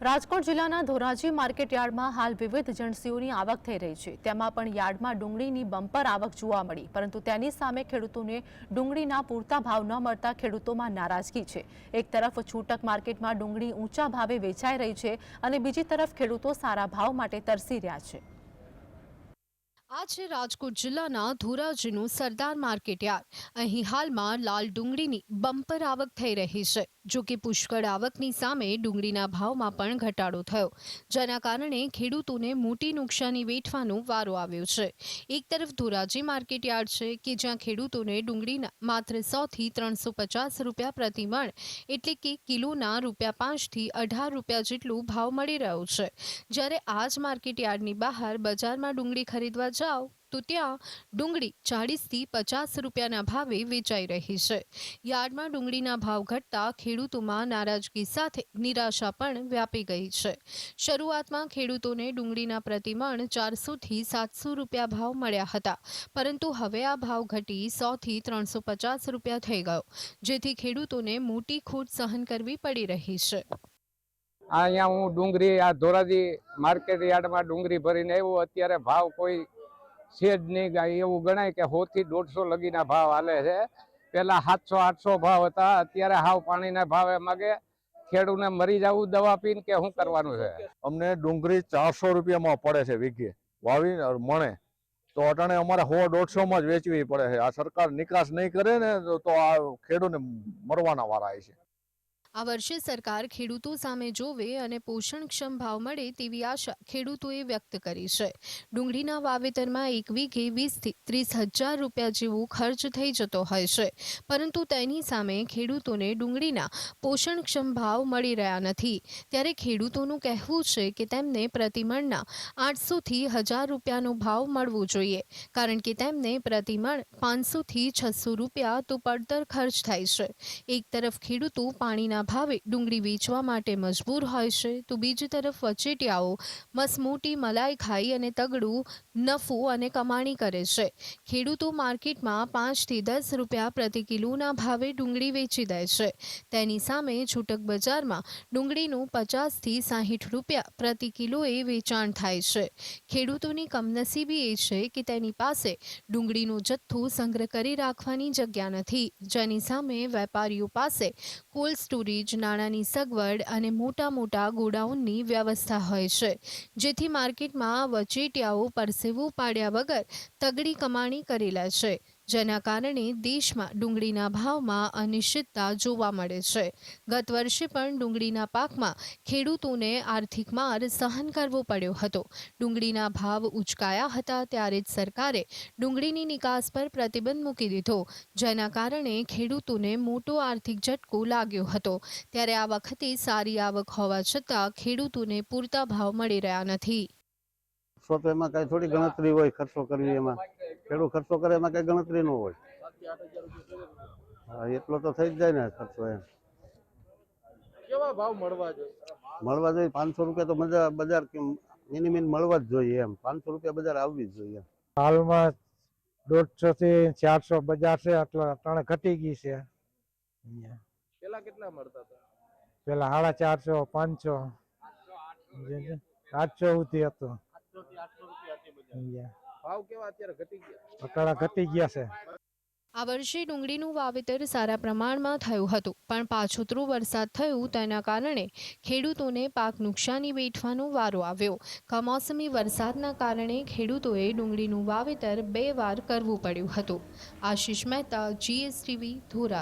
રાજકોટ જિલ્લાના ધોરાજી માર્કેટ યાર્ડમાં હાલ વિવિધ એજન્સીઓની આવક થઈ રહી છે। તેમાં પણ યાર્ડમાં ડુંગળીની બમ્પર આવક જોવા મળી, પરંતુ તેની સામે ખેડૂતોને ડુંગળીના પૂરતા ભાવ ન મળતા ખેડૂતોમાં નારાજગી છે। એક તરફ છૂટક માર્કેટમાં ડુંગળી ઊંચા ભાવે વેચાઈ રહી છે અને બીજી તરફ ખેડૂતો સારા ભાવ માટે તરસી રહ્યા છે। આ છે રાજકોટ જિલ્લાના ધોરાજીનું સરદાર માર્કેટ યાર્ડ। અહીં હાલમાં લાલ ડુંગળીની બમ્પર આવક થઈ રહી છે। જો કે પુષ્કળ આવકની સામે ડુંગળીના ભાવમાં પણ ઘટાડો થયો, જેના કારણે ખેડૂતોને મોટી નુકસાની વેઠવાનો વારો આવ્યો છે। એક તરફ ધોરાજી માર્કેટ યાર્ડ છે કે જ્યાં ખેડૂતોને ડુંગળીના માત્ર 100 થી 350 રૂપિયા પ્રતિ મણ એટલે કે કિલોના ₹5 થી 18 રૂપિયા જેટલો ભાવ મળી રહ્યો છે, જ્યારે આ જ માર્કેટ યાર્ડની બહાર બજારમાં ડુંગળી ખરીદવા જાઓ તો ત્યાં ડુંગળી 40 થી 50 રૂપિયાના ભાવે વેચાઈ રહી છે। યાર્ડમાં ડુંગળીના ભાવ ઘટતા ખેડૂતોમાં નારાજગી સાથે નિરાશા પણ વ્યાપી ગઈ છે। શરૂઆતમાં ખેડૂતોને ડુંગળીના પ્રતિમણ 400 થી 700 રૂપિયા ભાવ મળ્યા હતા, પરંતુ હવે આ ભાવ ઘટી 100 થી 350 રૂપિયા થઈ ગયો, જેથી ખેડૂતોને મોટી ખોટ સહન કરવી પડી રહી છે। અહીંયા હું ડુંગળી આ ધોરાજી માર્કેટ યાર્ડમાં ડુંગળી ભરીને આવ્યો। અત્યારે ભાવ કોઈ છે જ નહીં, એવું ગણાય કે 100 થી 150 લગીના ભાવ હાલે છે। પેલા 700-800 ભાવ હતા, અત્યારે હાવ પાણીના ભાવે માગે। ખેડૂતને મરી જવું દવા પીને કે શું કરવાનું છે? અમને ડુંગળી 400 રૂપિયામાં પડે છે વીઘે વાવી મણે, તો અટાણે અમારે 100-150 માં જ વેચવી પડે છે। આ સરકાર નિકાસ નહીં કરે ને તો આ ખેડૂતને મરવાના વારા છે। આ વર્ષે સરકાર ખેડૂતો સામે જોવે અને પોષણક્ષમ ભાવ મળે તેવી આશા ખેડૂતોએ વ્યક્ત કરી છે। ડુંગળીના વાવેતરમાં એક વીઘે 20 થી 30 હજાર રૂપિયા જેવો ખર્ચ થઈ જતો હોય છે, પરંતુ તેની સામે ખેડૂતોને ડુંગળીના પોષણક્ષમ ભાવ મળી રહ્યા નથી। ત્યારે ખેડૂતોનું કહેવું છે કે તેમને પ્રતિમણના 800 થી 1000 રૂપિયાનો ભાવ મળવો જોઈએ, કારણ કે તેમને પ્રતિમણ 500 થી 600 રૂપિયા તો પડતર ખર્ચ થાય છે। એક તરફ ખેડૂતો પાણીના ભાવે ડુંગળી વેચવા માટે મજબૂર હોય છે, તો બીજી તરફ વચેટિયાઓ મસમોટી મલાઈ ખાઈ અને તગડું નફો અને કમાણી કરે છે। ખેડૂતો માર્કેટમાં 5 થી 10 રૂપિયા પ્રતિ કિલોના ભાવે ડુંગળી વેચી દે છે, તેની સામે છૂટક બજારમાં ડુંગળીનું 50 થી 60 રૂપિયા પ્રતિ કિલોએ વેચાણ થાય છે। ખેડૂતોની કમનસીબી એ છે કે તેની પાસે ડુંગળીનો જથ્થો સંગ્રહ કરી રાખવાની જગ્યા નથી, જેની સામે વેપારીઓ પાસે કોલ્ડ સ્ટોરેજ, નાણાંની સગવડ અને મોટા ગોડાઉનની વ્યવસ્થા હોય છે, જેથી માર્કેટમાં વચેટિયાઓ પરસેવો પાડ્યા વગર તગડી કમાણી કરી લે છે, જેના કારણે દેશમાં ડુંગળીના ભાવમાં અનિશ્ચિતતા જોવા મળે છે। ગત વર્ષે પણ ડુંગળીના પાકમાં ખેડૂતોને આર્થિક માર સહન કરવો પડ્યો હતો। ડુંગળીના ભાવ ઉચકાયા હતા ત્યારે જ સરકારે ડુંગળીની નિકાસ પર પ્રતિબંધ મૂકી દીધો, જેના કારણે ખેડૂતોને મોટો આર્થિક ઝટકો લાગ્યો હતો। ત્યારે આ વખતે સારી આવક હોવા છતાં ખેડૂતોને પૂરતા ભાવ મળી રહ્યા નથી। એમાં કઈ થોડી ગણતરી હોય ખર્ચો કરવી, એમાં ખેડૂત ખર્ચો કરે એમાં કઈ ગણતરી ન હોય। હા, એટલો તો થઈ જ જાય ને ખર્ચો। એમ કેવા ભાવ મળવા જોઈએ? 500 રૂપિયા તો બજાર મિનિમમ મળવા જ જોઈએ। એમ 500 રૂપિયા બજાર આવવી જ જોઈએ। હાલમાં 150 થી 400 બજાર છે, એટલે ત્રણે ઘટી ગઈ છે। પેલા કેટલા મળતા હતા? પેલા 450, 500, 800 સુધી હતું। 800 થી 800 રૂપિયા હતી બજાર। ભાવ કેવા અત્યારે ઘટી ગયા? અત્યારે ઘટી ગયા છે। આ વર્ષે ડુંગળીનું વાવેતર સારા પ્રમાણમાં થયું હતું, પણ પાછોતરો વરસાદ થયો તેના કારણે ખેડૂતોને પાક નુકસાની વેઠવાનો વારો આવ્યો। કમોસમી વરસાદના કારણે ખેડૂતોએ ડુંગળીનું વાવેતર 2 વાર કરવું પડ્યું હતું। આશિષ મહેતા, GSTV, ધોરા।